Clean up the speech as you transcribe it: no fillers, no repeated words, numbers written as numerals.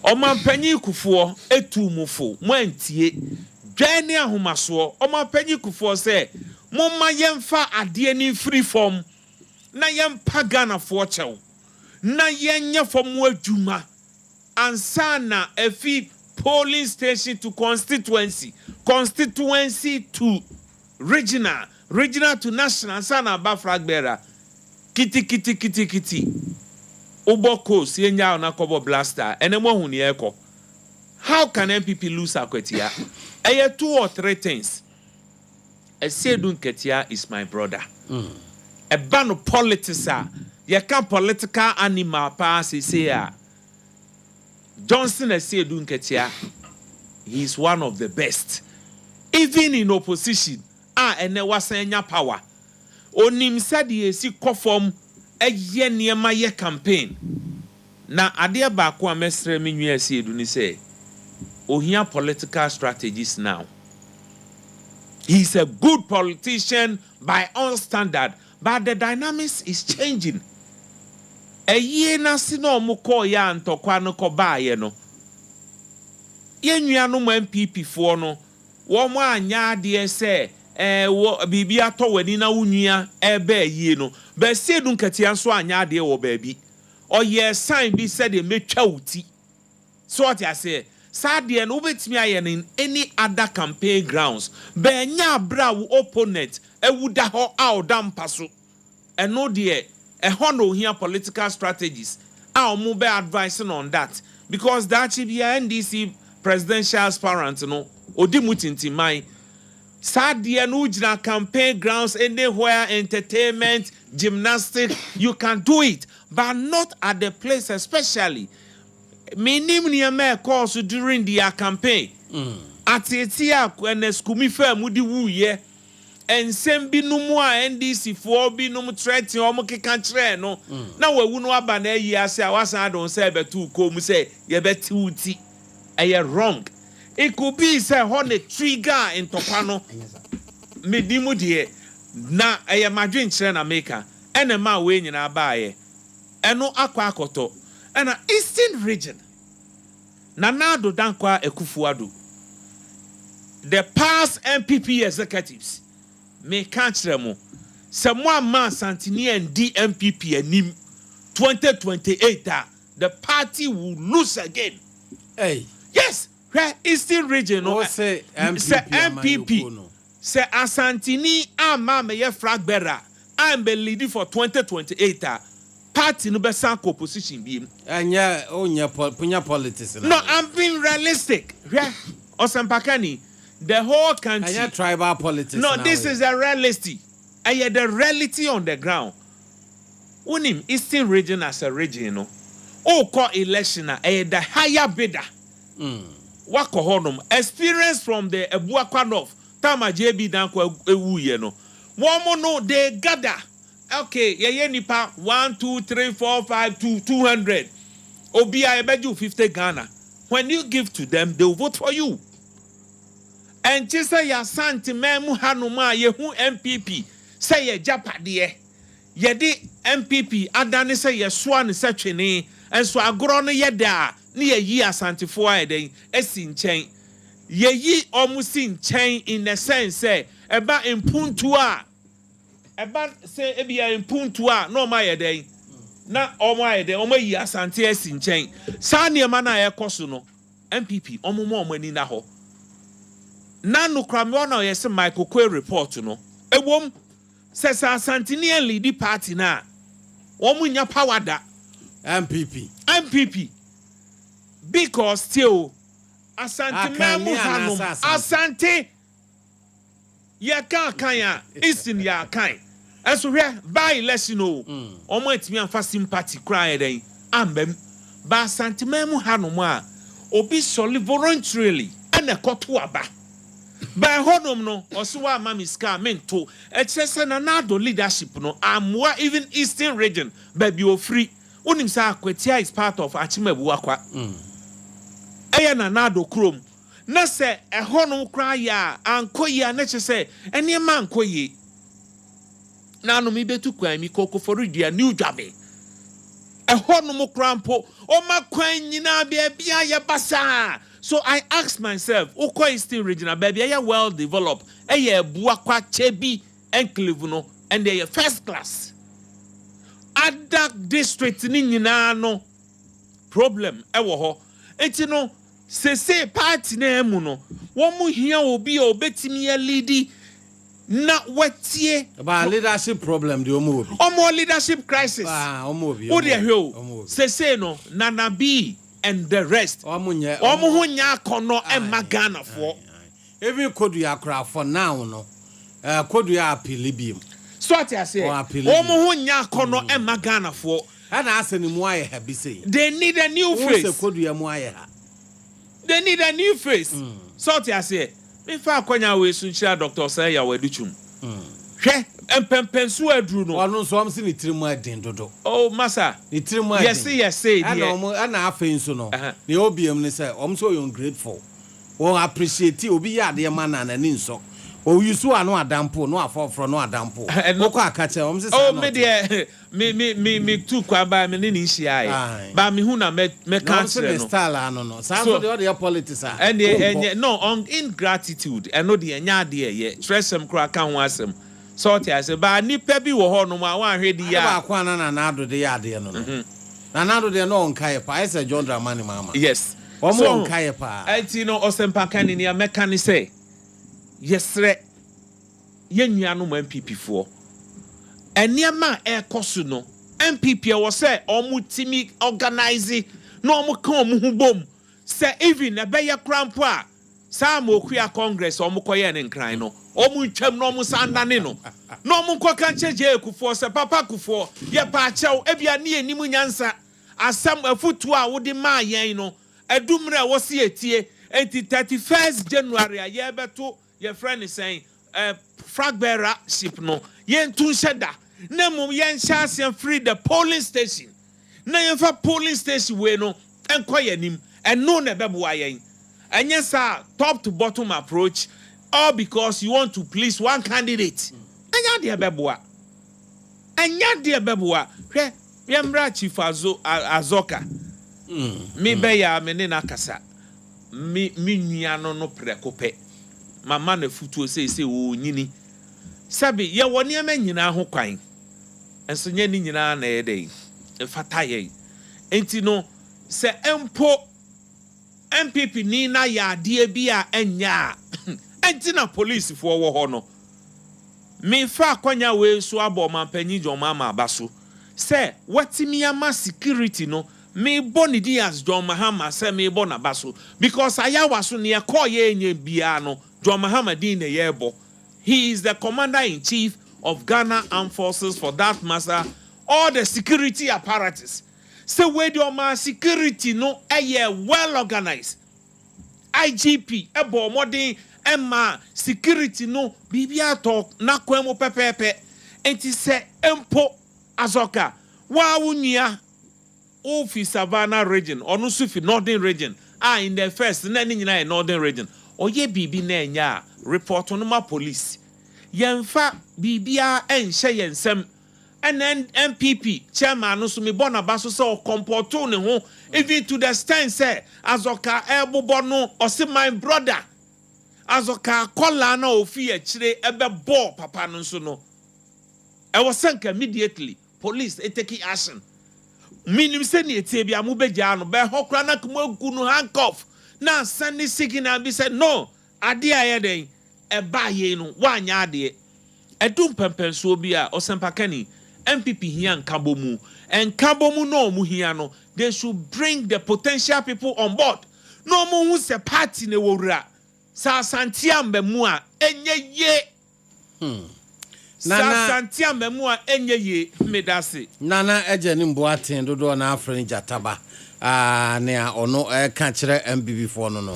Omampanyi kufuo etu mufo mwantie dwane ahomaso omampanyi kufuo se momma yemfa ade ni free form na yempa Ghana fo chew na yenye fom adwuma ansana efi polling station to constituency to regional to national sana ba flag bearer kiti Uboko sienya na kobo blaster enemo hu ne eko. How can MPP lose Akwetia? Eye 2 or 3 things. Esedun Ketia is my brother. A ban of politics ye can political animal pass say Johnson Esedun Ketia, he is one of the best. Even in opposition, ene wasenya power. Onim said ye si conform eye niema ye campaign na ade ba ko amesre menwu ase edu ni say ohia political strategies now. He's a good politician by all standard, but the dynamics is changing. Eye na si no mo ko ya ntokwa no ko baaye no ye nwia no MPP fo no wo mo anya ade say wo bibia to wani na wunua ebe yie no be Sedun Ketia so anya ade wo baabi o ye sign bi said e metwa wuti so what I say sadie no betimi aye in any other campaign grounds be nya bra wo opponent ewuda ho awdam paso eno de no here political strategies omo be advising on that because that should be NDC presidential aspirant no odi mutinti mai Sadia no jina campaign grounds anywhere, entertainment, gymnastics, you can do it, but not at the place, especially. Minim niame course during their campaign. Atitia when skumi fair mudi wu ye. And same bi no mo NDC for bi no mo threat o mo keka kire no. Na we wu no aba na yi ase a wasan don say betu ko mu say ye beti uti. Aye wrong. It could be say honey trigger in Topano. Medimu de na aya madwin kire na maker. Ene ma we nyina baaye. Eno akwa akoto. Ena Eastern region. Nanado dankwa ekufuado. The past MPP executives me kire mo. Se mo ma Santini and DMPP anim 2028 the party will lose again. Hey. Yes. Eastern region no say MPP say Asantini ama me ye flag bearer I'm be leading for 2028 party no be san opposition bi anya punya politics no I'm being realistic Osempakani the whole country anya tribal politics no this is a reality and the reality on the ground unim Eastern region as a region no call election the higher bidder wako honum experience from the Abusua North tama JB danko ewu ye no womo no they gather okay ye nipa 1 2 3 4 5 200 obi a ebeju 50 Ghana when you give to them they will vote for you and chisa ya Asante memu hanuma ye hu MPP say ye japade ye di MPP adane say ye soa ne satwene enso agoro no ye da ni ye Asante fo ayeden esi nchen ye yi omusi nchen in the sense say eba impuntu a eba say ebia impuntu a no ma yeden na omo ayeden omo yi Asante esi nchen sa ne ma na ye koso no MPP omo mo ani na ho na no krame ona ye se Michael Kwe report no ewom se Asante ni lead party na omo nya power da MPP because still Asante memu hanum Asante ya kan ya isin ya kan eso hwe by election o omo etimi anfa sympathy cry den ambem ba Asante memu hanum a obi solely voluntarily and ekoto aba by honum no oso wa mamiska mento e kire na nado leadership no amwa even Eastern region baby o free unim sa Akwetia is part of Achimabu akwa eye na nado krom na se ehonu kra ya ankoyi aneche se ene ma ankoyi na no mi betu kwa mi kokofori dia new jabe Ehonomo krampo oma kwan nyina bia ya basa. So I asked myself, Oko Eastern Regional baby are well developed. Eye bua kwa chebi enclave no and they are first class. Other district ni nyina no problem ewo ho. Enti no se party na emu no wo mu hia obi obetimi ya leadi na wetie about leadership problem the omo leadership crisis omo obi wo dey hwe se no Nana B and the rest omo ho nya akono e magana fo even kodu ya kra for now no kodu ya apilibium so what I say omo ho nya akono e magana fo ana aseni mu aye ha bi say they need a new face kodu ya mu aye ha they need a new face so what I say me fa akonya we sunchira Dr. Say ya waduchum hwe empempensu adru no ono so am se ni tirimu adin dodo oh massa ni tirimu adin yes say ana afen so no ne obiam ni say om so you grateful o appreciate obi ya de man na ni nso o yusu anu adampo no afoforo no adampo okọ akache om se say oh me de me tu kwa ba me ni hia ai ba me hu na me cancel no style anu no so the other politics are and no on ingratitude and no de enya de ye tresem kra kan ho asem so what I say ba nipa bi wo ho no ma wan hwedi ya ba kwa na ado de ya de no na ado de no nkai pa I say John Dramani mama yes omo nkai pa enti no osempa kan ni ameka ni say yesre yenua no MPP fo eniema ekosu no MPP wo say omu timi organize no omu kan omu hu bom say even ebe ye krampo a Sam okuya Congress omu koye ne nkran no omu ntwam no omu sandane no no omu nkoka ncheje ekufo se papa kufo ye pa achew ebia ne enimu nyansa asam afutu a wode ma yen no edumre wo se etie enti 31st January a ye beto ye friend is saying flag bearer ship no yen tun sheda na mum yen chance free the polling station na yen fa polling station we no enkoye nim eno na beboa yen enya sa top to bottom approach all because you want to please one candidate enya de beboa hwe yemra chief azoka mi be ya me ne na kasa mi nua no prekope mama na futuo say wo nyini sabi ye woni ama nyina ho kwan enso nya ni nyina na ye dey fata ye enti no se empo MPP ni na ya ade bia enya enti na police fo wo ho no me fa kwanya we so abo mampanyi joma ma abaso se watimi ama security no me boni dias John Mahama se me bona baso because ayawa so ne call ye nya bia no John Mahama din ne yebo. He is the commander-in-chief of Ghana Armed Forces for that matter, all the security apparatus. So where do my security no well organized. IGP ebo modern emma security no bibia talk na kwemo pepepe enti se empo azoka wa wunia ofi Savannah region onu sufi northern region in the first na ni nyina northern region oye bibi na enya report on ma police yemfa bibia enhye yensem and MPP chairman no so me bona baso so comporto ne ho even to the stand say azoka ebobo no o se my brother azoka kola na ofi a kire ebe ball papa no so no e was sank immediately police take action minim se ne etie bia mo begya no be hokra na kumagu no handcuff na send signal be said no ade aye den e ba ye no wanya ade edum pempenso bi a osempakani MPP here Kabomu and Kabomu no mu here no they should bring the potential people on board no mu who se party ne wora sa Asante ambemu a enye ye sa Asante ambemu a enye ye medase nana Agyenim Boateng dodo na afren jataba ne a ono ka kire MBB for no